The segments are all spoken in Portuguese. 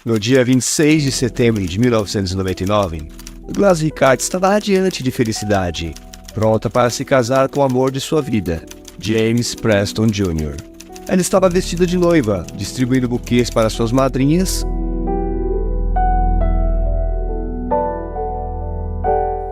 No dia 26 de setembro de 1999, Gladys Rickard estava radiante de felicidade, pronta para se casar com o amor de sua vida, James Preston Jr. Ela estava vestida de noiva, distribuindo buquês para suas madrinhas,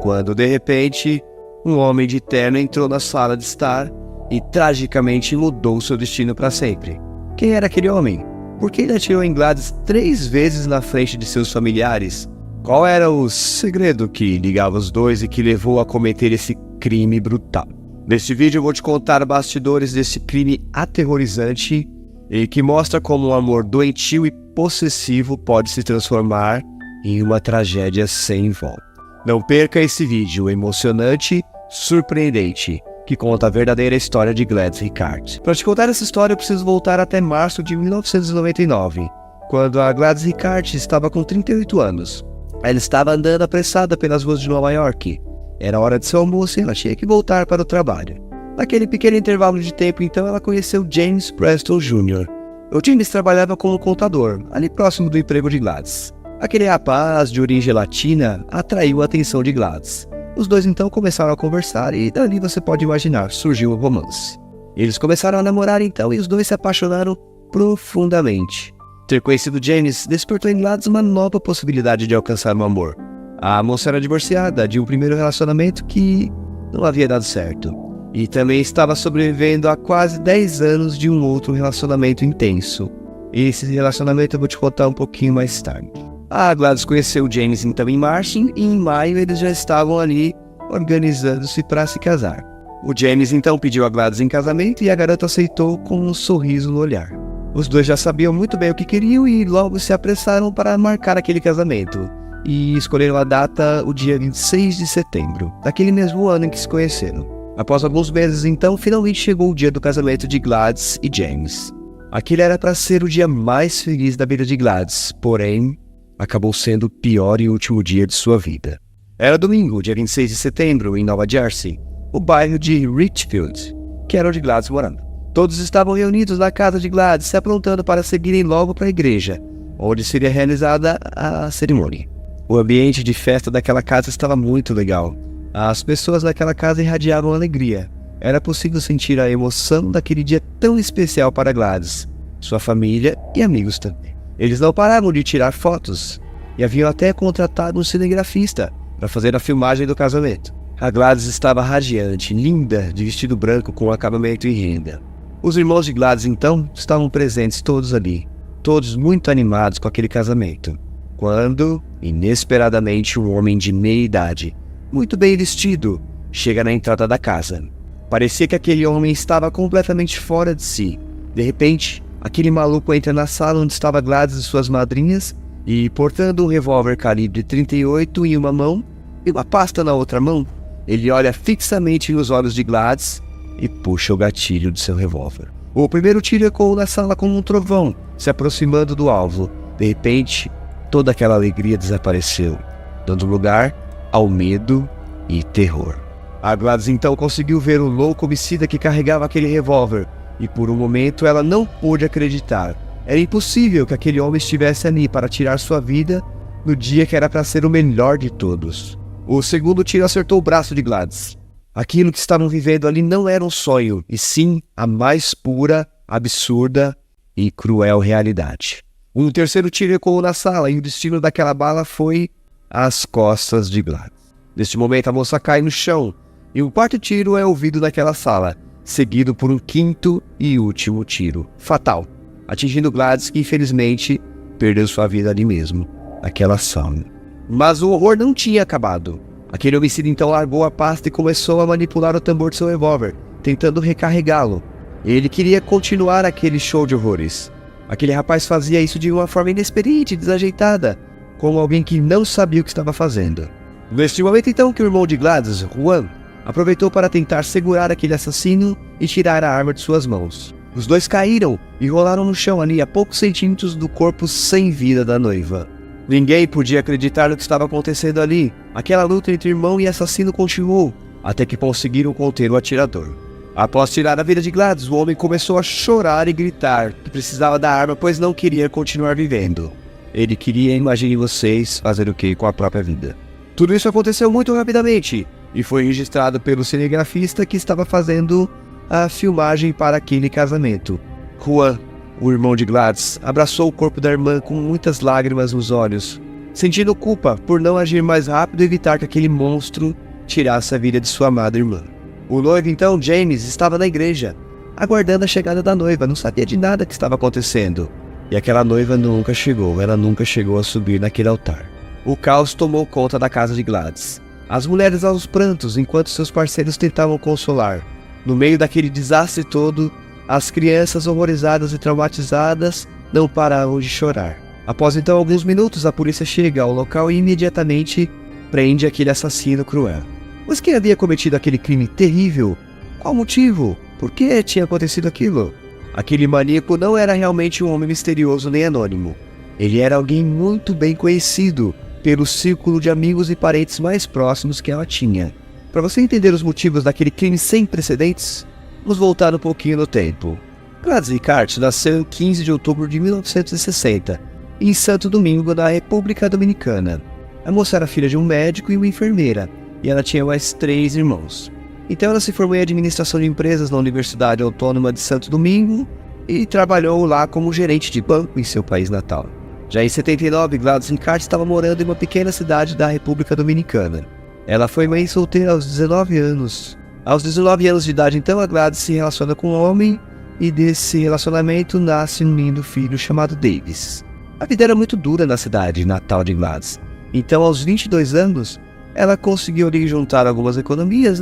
quando de repente, um homem de terno entrou na sala de estar e tragicamente mudou seu destino para sempre. Quem era aquele homem? Por que ele atirou em Gladys 3 vezes na frente de seus familiares? Qual era o segredo que ligava os dois e que levou a cometer esse crime brutal? Neste vídeo eu vou te contar bastidores desse crime aterrorizante e que mostra como um amor doentio e possessivo pode se transformar em uma tragédia sem volta. Não perca esse vídeo emocionante, surpreendente, que conta a verdadeira história de Gladys Rickard. Para te contar essa história eu preciso voltar até março de 1999, quando a Gladys Rickard estava com 38 anos. Ela estava andando apressada pelas ruas de Nova York. Era hora de seu almoço e ela tinha que voltar para o trabalho. Naquele pequeno intervalo de tempo, então, ela conheceu James Preston Jr. O James trabalhava como contador, ali próximo do emprego de Gladys. Aquele rapaz de origem latina atraiu a atenção de Gladys. Os dois então começaram a conversar e dali você pode imaginar, surgiu o romance. Eles começaram a namorar então e os dois se apaixonaram profundamente. Ter conhecido James despertou em Gladys uma nova possibilidade de alcançar o amor. A moça era divorciada de um primeiro relacionamento que não havia dado certo. E também estava sobrevivendo há quase 10 anos de um outro relacionamento intenso. Esse relacionamento eu vou te contar um pouquinho mais tarde. A Gladys conheceu o James então em março e em maio eles já estavam ali organizando-se para se casar. O James então pediu a Gladys em casamento e a garota aceitou com um sorriso no olhar. Os dois já sabiam muito bem o que queriam e logo se apressaram para marcar aquele casamento. E escolheram a data, o dia 26 de setembro, daquele mesmo ano em que se conheceram. Após alguns meses então, finalmente chegou o dia do casamento de Gladys e James. Aquele era para ser o dia mais feliz da vida de Gladys, porém, acabou sendo o pior e último dia de sua vida. Era domingo, dia 26 de setembro, em Nova Jersey, o bairro de Richfield, que era onde Gladys morava. Todos estavam reunidos na casa de Gladys, se aprontando para seguirem logo para a igreja, onde seria realizada a cerimônia. O ambiente de festa daquela casa estava muito legal. As pessoas daquela casa irradiavam alegria. Era possível sentir a emoção daquele dia tão especial para Gladys, sua família e amigos também. Eles não paravam de tirar fotos e haviam até contratado um cinegrafista para fazer a filmagem do casamento. A Gladys estava radiante, linda, de vestido branco com acabamento em renda. Os irmãos de Gladys então estavam presentes todos ali, todos muito animados com aquele casamento. Quando, inesperadamente, um homem de meia idade, muito bem vestido, chega na entrada da casa. Parecia que aquele homem estava completamente fora de si. De repente, aquele maluco entra na sala onde estava Gladys e suas madrinhas e, portando um revólver calibre 38 em uma mão e uma pasta na outra mão, ele olha fixamente nos olhos de Gladys e puxa o gatilho de seu revólver. O primeiro tiro ecoou na sala como um trovão, se aproximando do alvo. De repente, toda aquela alegria desapareceu, dando lugar ao medo e terror. A Gladys então conseguiu ver o louco homicida que carregava aquele revólver, e por um momento ela não pôde acreditar. Era impossível que aquele homem estivesse ali para tirar sua vida no dia que era para ser o melhor de todos. O segundo tiro acertou o braço de Gladys. Aquilo que estavam vivendo ali não era um sonho, e sim a mais pura, absurda e cruel realidade. Um terceiro tiro ecoou na sala e o destino daquela bala foi às costas de Gladys. Neste momento a moça cai no chão e o quarto tiro é ouvido naquela sala, seguido por um quinto e último tiro, fatal, atingindo Gladys, que infelizmente perdeu sua vida ali mesmo, naquela sala. Mas o horror não tinha acabado. Aquele homicida então largou a pasta e começou a manipular o tambor de seu revólver, tentando recarregá-lo. Ele queria continuar aquele show de horrores. Aquele rapaz fazia isso de uma forma inexperiente e desajeitada, como alguém que não sabia o que estava fazendo. Neste momento então que o irmão de Gladys, Juan, aproveitou para tentar segurar aquele assassino e tirar a arma de suas mãos. Os dois caíram e rolaram no chão ali a poucos centímetros do corpo sem vida da noiva. Ninguém podia acreditar no que estava acontecendo ali. Aquela luta entre irmão e assassino continuou, até que conseguiram conter o atirador. Após tirar a vida de Gladys, o homem começou a chorar e gritar que precisava da arma, pois não queria continuar vivendo. Ele queria, imagine vocês, fazer o que com a própria vida. Tudo isso aconteceu muito rapidamente e foi registrado pelo cinegrafista que estava fazendo a filmagem para aquele casamento. Juan, o irmão de Gladys, abraçou o corpo da irmã com muitas lágrimas nos olhos, sentindo culpa por não agir mais rápido e evitar que aquele monstro tirasse a vida de sua amada irmã. O noivo, então, James, estava na igreja, aguardando a chegada da noiva, não sabia de nada que estava acontecendo. E aquela noiva nunca chegou, ela nunca chegou a subir naquele altar. O caos tomou conta da casa de Gladys. As mulheres aos prantos, enquanto seus parceiros tentavam consolar. No meio daquele desastre todo, as crianças horrorizadas e traumatizadas não paravam de chorar. Após então alguns minutos, a polícia chega ao local e imediatamente prende aquele assassino cruel. Mas quem havia cometido aquele crime terrível? Qual o motivo? Por que tinha acontecido aquilo? Aquele maníaco não era realmente um homem misterioso nem anônimo. Ele era alguém muito bem conhecido pelo círculo de amigos e parentes mais próximos que ela tinha. Para você entender os motivos daquele crime sem precedentes, vamos voltar um pouquinho no tempo. Gladys Ricart nasceu em 15 de outubro de 1960, em Santo Domingo, na República Dominicana. A moça era filha de um médico e uma enfermeira, e ela tinha mais 3 irmãos. Então ela se formou em administração de empresas na Universidade Autônoma de Santo Domingo e trabalhou lá como gerente de banco em seu país natal. Já em 79, Gladys Ricart estava morando em uma pequena cidade da República Dominicana. Ela foi mãe solteira aos 19 anos. Aos 19 anos de idade, então, a Gladys se relaciona com um homem e desse relacionamento nasce um lindo filho chamado Davis. A vida era muito dura na cidade natal de Gladys. Então, aos 22 anos, ela conseguiu ali juntar algumas economias,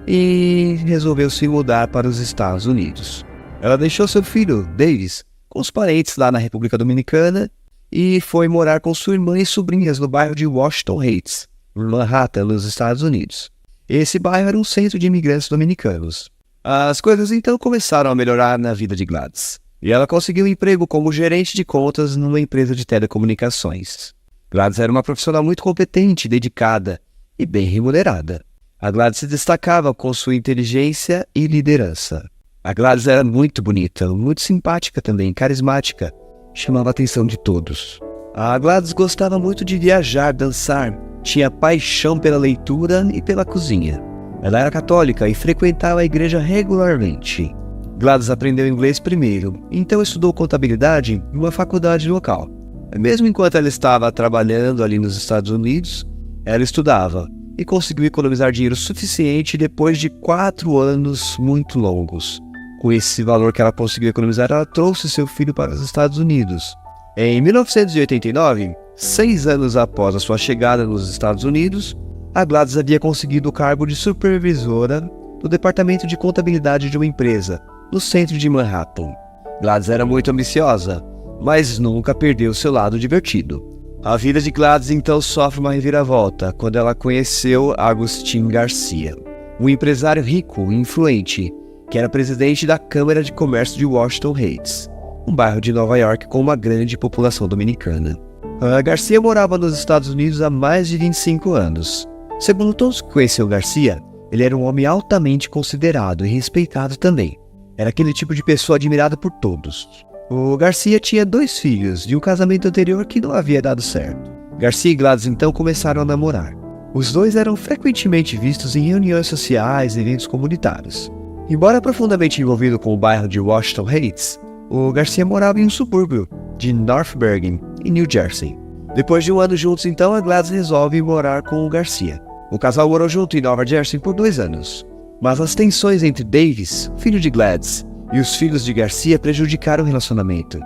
e resolveu se mudar para os Estados Unidos. Ela deixou seu filho, Davis, com os parentes lá na República Dominicana e foi morar com sua irmã e sobrinhas no bairro de Washington Heights, em Manhattan, nos Estados Unidos. Esse bairro era um centro de imigrantes dominicanos. As coisas então começaram a melhorar na vida de Gladys, e ela conseguiu um emprego como gerente de contas numa empresa de telecomunicações. Gladys era uma profissional muito competente, dedicada e bem remunerada. A Gladys se destacava com sua inteligência e liderança. A Gladys era muito bonita, muito simpática também, carismática, chamava a atenção de todos. A Gladys gostava muito de viajar, dançar, tinha paixão pela leitura e pela cozinha. Ela era católica e frequentava a igreja regularmente. Gladys aprendeu inglês primeiro, então estudou contabilidade em uma faculdade local. Mesmo enquanto ela estava trabalhando ali nos Estados Unidos, ela estudava e conseguiu economizar dinheiro suficiente depois de 4 anos muito longos. Com esse valor que ela conseguiu economizar, ela trouxe seu filho para os Estados Unidos. Em 1989, 6 anos após a sua chegada nos Estados Unidos, a Gladys havia conseguido o cargo de supervisora do departamento de contabilidade de uma empresa, no centro de Manhattan. Gladys era muito ambiciosa, mas nunca perdeu seu lado divertido. A vida de Gladys então sofre uma reviravolta quando ela conheceu Agustín Garcia, um empresário rico e influente, que era presidente da Câmara de Comércio de Washington Heights, um bairro de Nova York com uma grande população dominicana. Garcia morava nos Estados Unidos há mais de 25 anos. Segundo todos que conheciam Garcia, ele era um homem altamente considerado e respeitado também. Era aquele tipo de pessoa admirada por todos. O Garcia tinha 2 filhos de um casamento anterior que não havia dado certo. Garcia e Gladys então começaram a namorar. Os dois eram frequentemente vistos em reuniões sociais e eventos comunitários. Embora profundamente envolvido com o bairro de Washington Heights, o Garcia morava em um subúrbio de North Bergen, em New Jersey. Depois de 1 ano juntos, então, a Gladys resolve morar com o Garcia. O casal morou junto em Nova Jersey por 2 anos. Mas as tensões entre Davis, filho de Gladys, e os filhos de Garcia prejudicaram o relacionamento.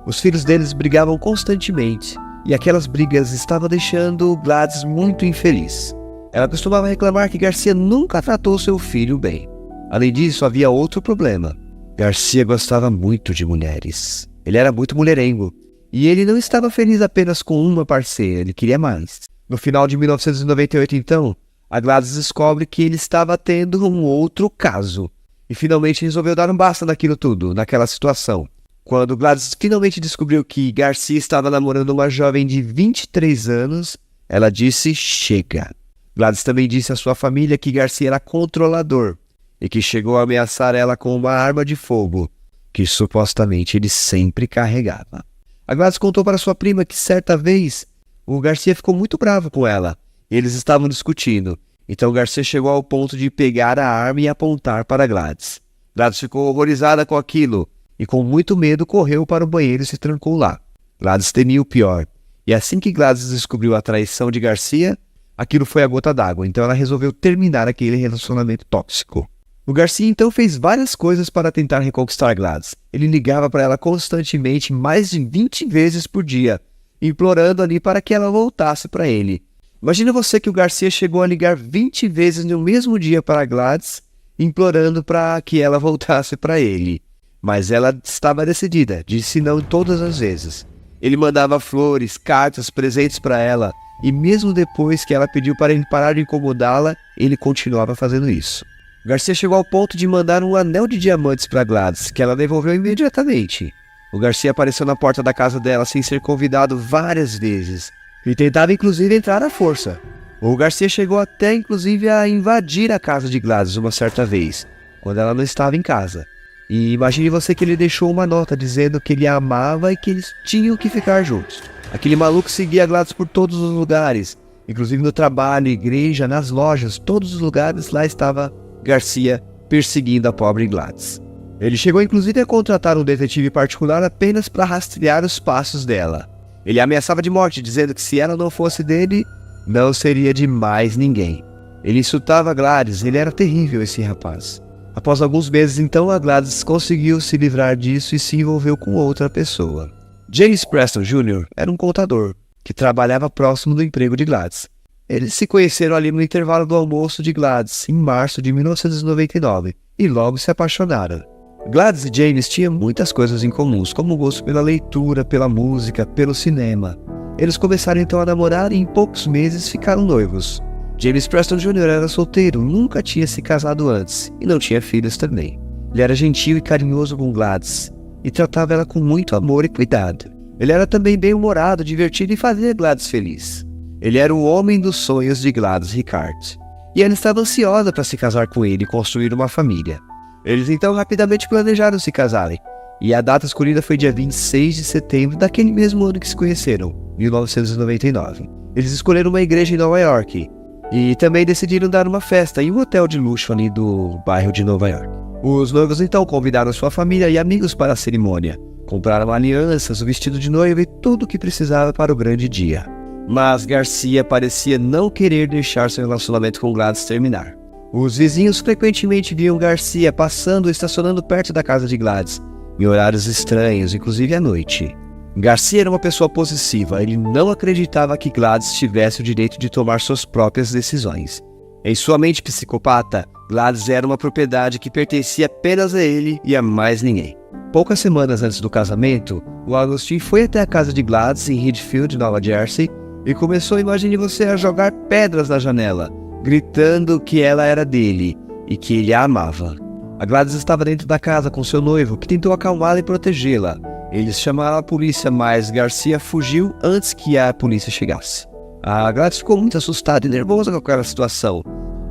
Os filhos deles brigavam constantemente, e aquelas brigas estavam deixando Gladys muito infeliz. Ela costumava reclamar que Garcia nunca tratou seu filho bem. Além disso, havia outro problema. Garcia gostava muito de mulheres. Ele era muito mulherengo, e ele não estava feliz apenas com uma parceira, ele queria mais. No final de 1998, então, a Gladys descobre que ele estava tendo um outro caso. E finalmente resolveu dar um basta naquilo tudo, naquela situação. Quando Gladys finalmente descobriu que Garcia estava namorando uma jovem de 23 anos, ela disse chega. Gladys também disse à sua família que Garcia era controlador e que chegou a ameaçar ela com uma arma de fogo, que supostamente ele sempre carregava. A Gladys contou para sua prima que certa vez o Garcia ficou muito bravo com ela. Eles estavam discutindo. Então Garcia chegou ao ponto de pegar a arma e apontar para Gladys. Gladys ficou horrorizada com aquilo e com muito medo correu para o banheiro e se trancou lá. Gladys temia o pior. E assim que Gladys descobriu a traição de Garcia, aquilo foi a gota d'água. Então ela resolveu terminar aquele relacionamento tóxico. O Garcia então fez várias coisas para tentar reconquistar Gladys. Ele ligava para ela constantemente, mais de 20 vezes por dia, implorando ali para que ela voltasse para ele. Imagina você que o Garcia chegou a ligar 20 vezes no mesmo dia para Gladys, implorando para que ela voltasse para ele. Mas ela estava decidida, disse não todas as vezes. Ele mandava flores, cartas, presentes para ela, e mesmo depois que ela pediu para ele parar de incomodá-la, ele continuava fazendo isso. Garcia chegou ao ponto de mandar um anel de diamantes para Gladys, que ela devolveu imediatamente. O Garcia apareceu na porta da casa dela sem ser convidado várias vezes, e tentava inclusive entrar à força. O Garcia chegou até inclusive a invadir a casa de Gladys uma certa vez, quando ela não estava em casa. E imagine você que ele deixou uma nota dizendo que ele a amava e que eles tinham que ficar juntos. Aquele maluco seguia Gladys por todos os lugares, inclusive no trabalho, igreja, nas lojas, todos os lugares lá estava Garcia perseguindo a pobre Gladys. Ele chegou inclusive a contratar um detetive particular apenas para rastrear os passos dela. Ele a ameaçava de morte, dizendo que se ela não fosse dele, não seria de mais ninguém. Ele insultava Gladys, ele era terrível esse rapaz. Após alguns meses então, a Gladys conseguiu se livrar disso e se envolveu com outra pessoa. James Preston Jr. era um contador, que trabalhava próximo do emprego de Gladys. Eles se conheceram ali no intervalo do almoço de Gladys, em março de 1999, e logo se apaixonaram. Gladys e James tinham muitas coisas em comuns, como o gosto pela leitura, pela música, pelo cinema. Eles começaram então a namorar e em poucos meses ficaram noivos. James Preston Jr. era solteiro, nunca tinha se casado antes e não tinha filhos também. Ele era gentil e carinhoso com Gladys e tratava ela com muito amor e cuidado. Ele era também bem-humorado, divertido e fazia Gladys feliz. Ele era o homem dos sonhos de Gladys Ricard. E ela estava ansiosa para se casar com ele e construir uma família. Eles então rapidamente planejaram se casarem. E a data escolhida foi dia 26 de setembro daquele mesmo ano que se conheceram, 1999. Eles escolheram uma igreja em Nova York. E também decidiram dar uma festa em um hotel de luxo ali do bairro de Nova York. Os noivos então convidaram sua família e amigos para a cerimônia. Compraram alianças, o vestido de noiva e tudo o que precisava para o grande dia. Mas Garcia parecia não querer deixar seu relacionamento com Gladys terminar. Os vizinhos frequentemente viam Garcia passando e estacionando perto da casa de Gladys, em horários estranhos, inclusive à noite. Garcia era uma pessoa possessiva, ele não acreditava que Gladys tivesse o direito de tomar suas próprias decisões. Em sua mente psicopata, Gladys era uma propriedade que pertencia apenas a ele e a mais ninguém. Poucas semanas antes do casamento, o Augustin foi até a casa de Gladys em Redfield, Nova Jersey, e começou, imagine você, a jogar pedras na janela, gritando que ela era dele e que ele a amava. A Gladys estava dentro da casa com seu noivo, que tentou acalmá-la e protegê-la. Eles chamaram a polícia, mas Garcia fugiu antes que a polícia chegasse. A Gladys ficou muito assustada e nervosa com aquela situação,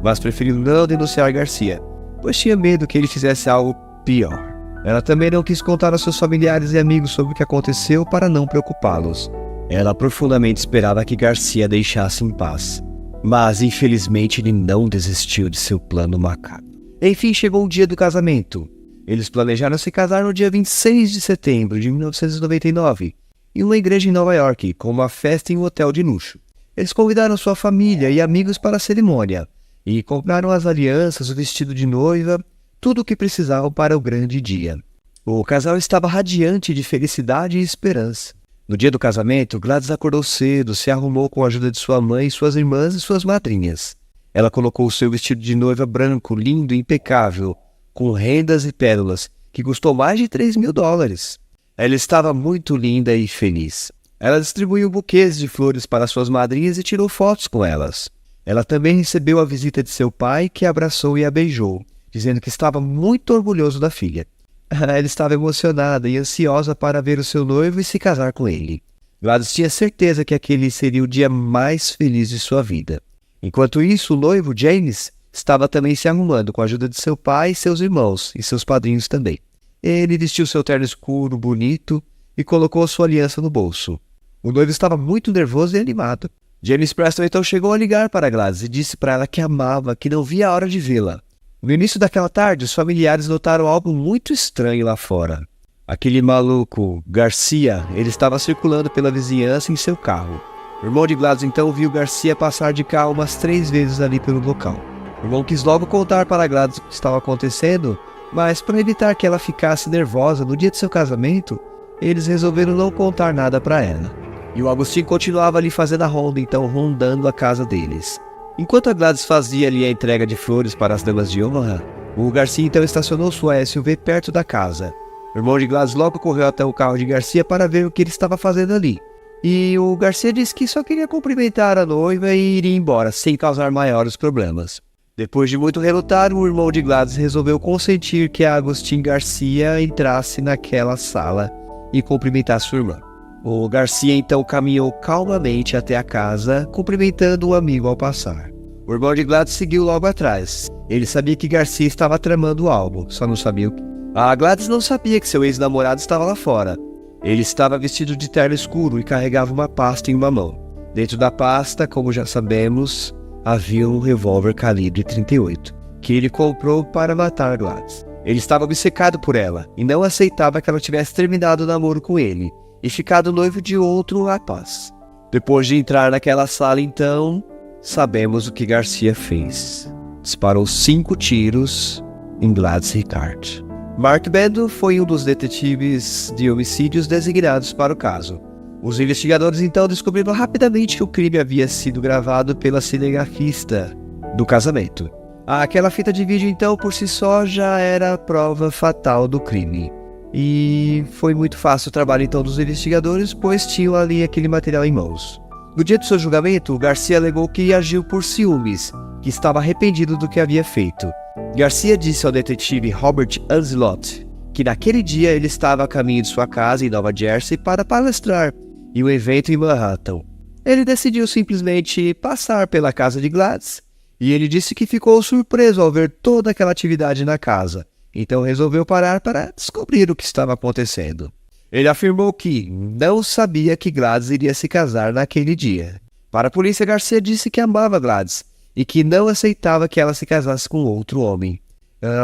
mas preferiu não denunciar Garcia, pois tinha medo que ele fizesse algo pior. Ela também não quis contar aos seus familiares e amigos sobre o que aconteceu para não preocupá-los. Ela profundamente esperava que Garcia a deixasse em paz, mas infelizmente ele não desistiu de seu plano macabro. Enfim, chegou o dia do casamento. Eles planejaram se casar no dia 26 de setembro de 1999, em uma igreja em Nova York, com uma festa em um hotel de luxo. Eles convidaram sua família e amigos para a cerimônia, e compraram as alianças, o vestido de noiva, tudo o que precisavam para o grande dia. O casal estava radiante de felicidade e esperança. No dia do casamento, Gladys acordou cedo, se arrumou com a ajuda de sua mãe, suas irmãs e suas madrinhas. Ela colocou o seu vestido de noiva branco, lindo e impecável, com rendas e pérolas, que custou mais de $3.000. Ela estava muito linda e feliz. Ela distribuiu buquês de flores para suas madrinhas e tirou fotos com elas. Ela também recebeu a visita de seu pai, que a abraçou e a beijou, dizendo que estava muito orgulhoso da filha. Ela estava emocionada e ansiosa para ver o seu noivo e se casar com ele. Gladys tinha certeza que aquele seria o dia mais feliz de sua vida. Enquanto isso, o noivo, James, estava também se arrumando com a ajuda de seu pai, seus irmãos e seus padrinhos também. Ele vestiu seu terno escuro, bonito, e colocou sua aliança no bolso. O noivo estava muito nervoso e animado. James Preston então chegou a ligar para Gladys e disse para ela que amava, que não via a hora de vê-la. No início daquela tarde, os familiares notaram algo muito estranho lá fora. Aquele maluco, Garcia, ele estava circulando pela vizinhança em seu carro. O irmão de Gladys então viu Garcia passar de carro umas 3 vezes ali pelo local. O irmão quis logo contar para Gladys o que estava acontecendo, mas para evitar que ela ficasse nervosa no dia de seu casamento, eles resolveram não contar nada para ela. E o Augustin continuava ali fazendo a ronda, então rondando a casa deles. Enquanto a Gladys fazia ali a entrega de flores para as damas de honra, o Garcia então estacionou sua SUV perto da casa. O irmão de Gladys logo correu até o carro de Garcia para ver o que ele estava fazendo ali. E o Garcia disse que só queria cumprimentar a noiva e ir embora, sem causar maiores problemas. Depois de muito relutar, o irmão de Gladys resolveu consentir que a Agustin Garcia entrasse naquela sala e cumprimentasse sua irmã. O Garcia então caminhou calmamente até a casa, cumprimentando o amigo ao passar. O irmão de Gladys seguiu logo atrás. Ele sabia que Garcia estava tramando algo, só não sabia o que. A Gladys não sabia que seu ex-namorado estava lá fora. Ele estava vestido de terno escuro e carregava uma pasta em uma mão. Dentro da pasta, como já sabemos, havia um revólver calibre 38, que ele comprou para matar Gladys. Ele estava obcecado por ela e não aceitava que ela tivesse terminado o namoro com ele e ficado noivo de outro rapaz. Depois de entrar naquela sala, então, sabemos o que Garcia fez. Disparou 5 tiros em Gladys Ricard. Mark Bendo foi um dos detetives de homicídios designados para o caso. Os investigadores então descobriram rapidamente que o crime havia sido gravado pela cinegrafista do casamento. Aquela fita de vídeo então por si só já era a prova fatal do crime. E foi muito fácil o trabalho então dos investigadores, pois tinham ali aquele material em mãos. No dia do seu julgamento, Garcia alegou que agiu por ciúmes, que estava arrependido do que havia feito. Garcia disse ao detetive Robert Anzalot que naquele dia ele estava a caminho de sua casa em Nova Jersey para palestrar em um evento em Manhattan. Ele decidiu simplesmente passar pela casa de Gladys e ele disse que ficou surpreso ao ver toda aquela atividade na casa. Então resolveu parar para descobrir o que estava acontecendo. Ele afirmou que não sabia que Gladys iria se casar naquele dia. Para a polícia, Garcia disse que amava Gladys e que não aceitava que ela se casasse com outro homem.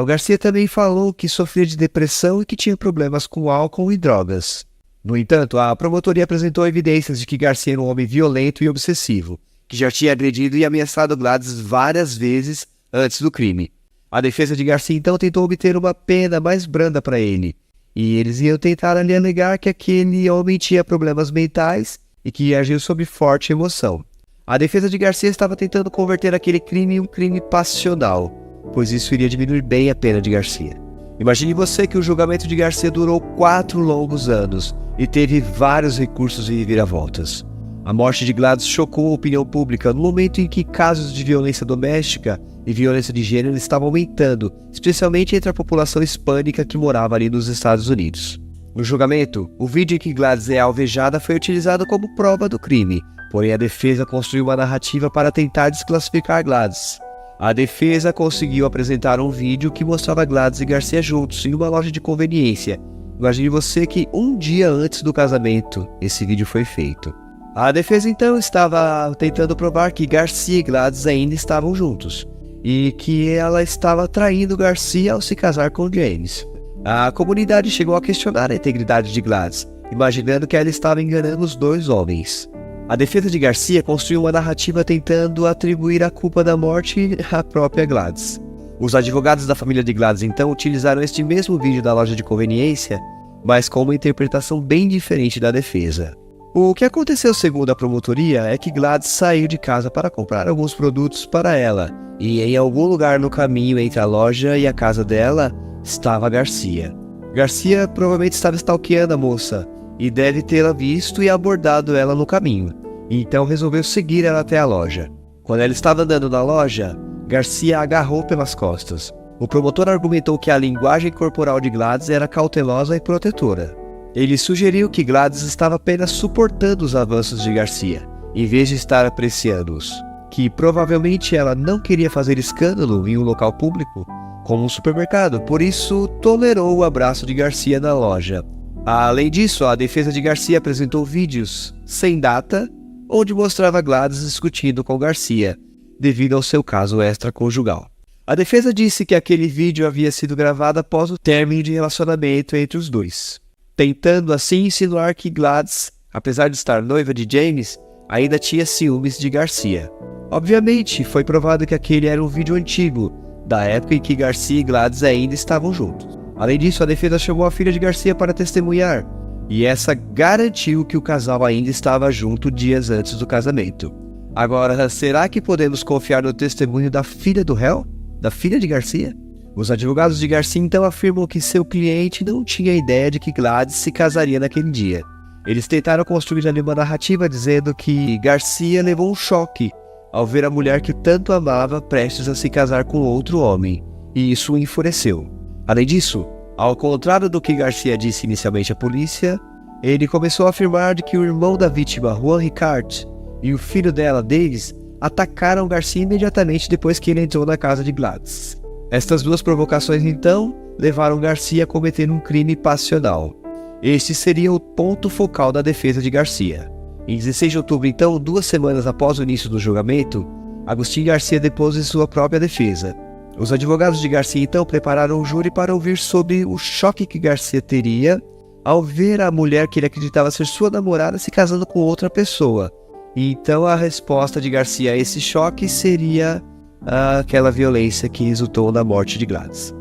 O Garcia também falou que sofria de depressão e que tinha problemas com álcool e drogas. No entanto, a promotoria apresentou evidências de que Garcia era um homem violento e obsessivo, que já tinha agredido e ameaçado Gladys várias vezes antes do crime. A defesa de Garcia então tentou obter uma pena mais branda para ele, e eles iam tentar ali alegar que aquele homem tinha problemas mentais e que agiu sob forte emoção. A defesa de Garcia estava tentando converter aquele crime em um crime passional, pois isso iria diminuir bem a pena de Garcia. Imagine você que o julgamento de Garcia durou 4 longos anos e teve vários recursos e reviravoltas. A morte de Gladys chocou a opinião pública no momento em que casos de violência doméstica e violência de gênero estavam aumentando, especialmente entre a população hispânica que morava ali nos Estados Unidos. No julgamento, o vídeo em que Gladys é alvejada foi utilizado como prova do crime, porém a defesa construiu uma narrativa para tentar desclassificar Gladys. A defesa conseguiu apresentar um vídeo que mostrava Gladys e Garcia juntos em uma loja de conveniência. Imagine você que um dia antes do casamento, esse vídeo foi feito. A defesa então estava tentando provar que Garcia e Gladys ainda estavam juntos e que ela estava traindo Garcia ao se casar com James. A comunidade chegou a questionar a integridade de Gladys, imaginando que ela estava enganando os 2 homens. A defesa de Garcia construiu uma narrativa tentando atribuir a culpa da morte à própria Gladys. Os advogados da família de Gladys então utilizaram este mesmo vídeo da loja de conveniência, mas com uma interpretação bem diferente da defesa. O que aconteceu segundo a promotoria é que Gladys saiu de casa para comprar alguns produtos para ela, e em algum lugar no caminho entre a loja e a casa dela estava Garcia. Garcia provavelmente estava stalkeando a moça e deve tê-la visto e abordado ela no caminho, então resolveu seguir ela até a loja. Quando ela estava andando na loja, Garcia a agarrou pelas costas. O promotor argumentou que a linguagem corporal de Gladys era cautelosa e protetora. Ele sugeriu que Gladys estava apenas suportando os avanços de Garcia, em vez de estar apreciando-os, que provavelmente ela não queria fazer escândalo em um local público, como um supermercado, por isso tolerou o abraço de Garcia na loja. Além disso, a defesa de Garcia apresentou vídeos sem data, onde mostrava Gladys discutindo com Garcia, devido ao seu caso extraconjugal. A defesa disse que aquele vídeo havia sido gravado após o término de relacionamento entre os dois, tentando assim insinuar que Gladys, apesar de estar noiva de James, ainda tinha ciúmes de Garcia. Obviamente, foi provado que aquele era um vídeo antigo, da época em que Garcia e Gladys ainda estavam juntos. Além disso, a defesa chamou a filha de Garcia para testemunhar, e essa garantiu que o casal ainda estava junto dias antes do casamento. Agora, será que podemos confiar no testemunho da filha do réu? Da filha de Garcia? Os advogados de Garcia então afirmam que seu cliente não tinha ideia de que Gladys se casaria naquele dia. Eles tentaram construir ali uma narrativa dizendo que Garcia levou um choque ao ver a mulher que tanto amava prestes a se casar com outro homem, e isso o enfureceu. Além disso, ao contrário do que Garcia disse inicialmente à polícia, ele começou a afirmar de que o irmão da vítima, Juan Ricard, e o filho dela, Davis, atacaram Garcia imediatamente depois que ele entrou na casa de Gladys. Estas duas provocações, então, levaram Garcia a cometer um crime passional. Este seria o ponto focal da defesa de Garcia. Em 16 de outubro, então, 2 semanas após o início do julgamento, Agustín Garcia depôs em sua própria defesa. Os advogados de Garcia, então, prepararam o júri para ouvir sobre o choque que Garcia teria ao ver a mulher que ele acreditava ser sua namorada se casando com outra pessoa. E então a resposta de Garcia a esse choque seria aquela violência que resultou na morte de Gladys.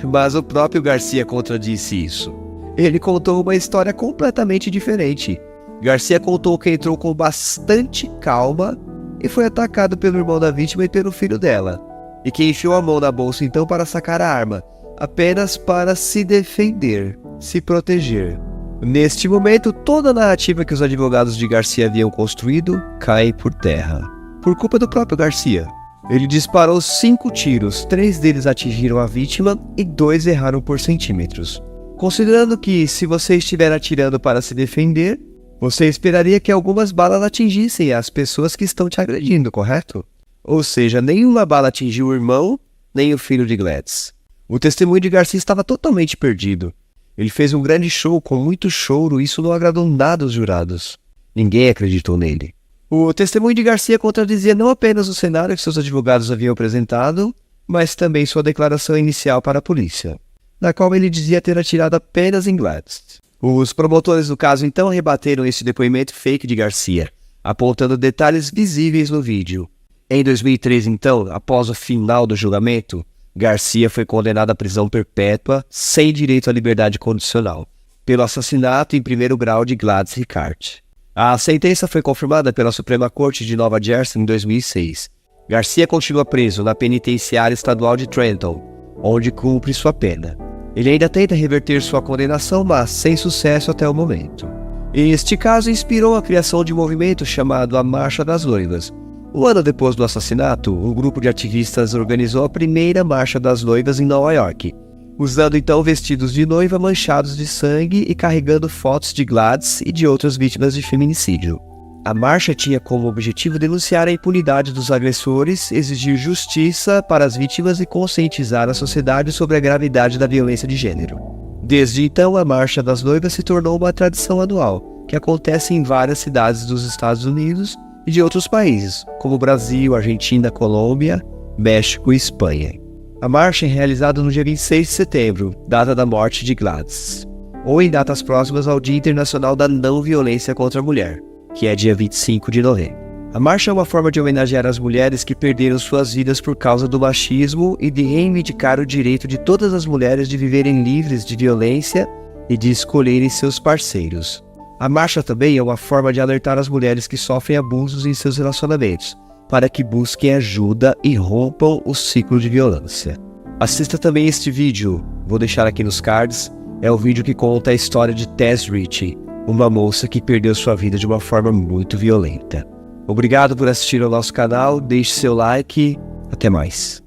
Mas o próprio Garcia contradisse isso. Ele contou uma história completamente diferente. Garcia contou que entrou com bastante calma e foi atacado pelo irmão da vítima e pelo filho dela, e que enfiou a mão na bolsa então para sacar a arma, apenas para se defender, se proteger. Neste momento, toda a narrativa que os advogados de Garcia haviam construído cai por terra, por culpa do próprio Garcia. Ele disparou 5 tiros, 3 deles atingiram a vítima e 2 erraram por centímetros. Considerando que, se você estiver atirando para se defender, você esperaria que algumas balas atingissem as pessoas que estão te agredindo, correto? Ou seja, nenhuma bala atingiu o irmão, nem o filho de Gladys. O testemunho de Garcia estava totalmente perdido. Ele fez um grande show com muito choro e isso não agradou nada aos jurados. Ninguém acreditou nele. O testemunho de Garcia contradizia não apenas o cenário que seus advogados haviam apresentado, mas também sua declaração inicial para a polícia, na qual ele dizia ter atirado apenas em Gladys. Os promotores do caso então rebateram esse depoimento fake de Garcia, apontando detalhes visíveis no vídeo. Em 2013, então, após o final do julgamento, Garcia foi condenado à prisão perpétua sem direito à liberdade condicional, pelo assassinato em primeiro grau de Gladys Ricard. A sentença foi confirmada pela Suprema Corte de Nova Jersey em 2006. Garcia continua preso na penitenciária estadual de Trenton, onde cumpre sua pena. Ele ainda tenta reverter sua condenação, mas sem sucesso até o momento. Este caso inspirou a criação de um movimento chamado a Marcha das Noivas. Um ano depois do assassinato, um grupo de ativistas organizou a primeira Marcha das Noivas em Nova York, usando então vestidos de noiva manchados de sangue e carregando fotos de Gladys e de outras vítimas de feminicídio. A marcha tinha como objetivo denunciar a impunidade dos agressores, exigir justiça para as vítimas e conscientizar a sociedade sobre a gravidade da violência de gênero. Desde então, a Marcha das Noivas se tornou uma tradição anual, que acontece em várias cidades dos Estados Unidos e de outros países, como Brasil, Argentina, Colômbia, México e Espanha. A marcha é realizada no dia 26 de setembro, data da morte de Gladys, ou em datas próximas ao Dia Internacional da Não Violência contra a Mulher, que é dia 25 de novembro. A marcha é uma forma de homenagear as mulheres que perderam suas vidas por causa do machismo e de reivindicar o direito de todas as mulheres de viverem livres de violência e de escolherem seus parceiros. A marcha também é uma forma de alertar as mulheres que sofrem abusos em seus relacionamentos, para que busquem ajuda e rompam o ciclo de violência. Assista também este vídeo, vou deixar aqui nos cards, é o vídeo que conta a história de Tess Ritchie, uma moça que perdeu sua vida de uma forma muito violenta. Obrigado por assistir ao nosso canal, deixe seu like, até mais.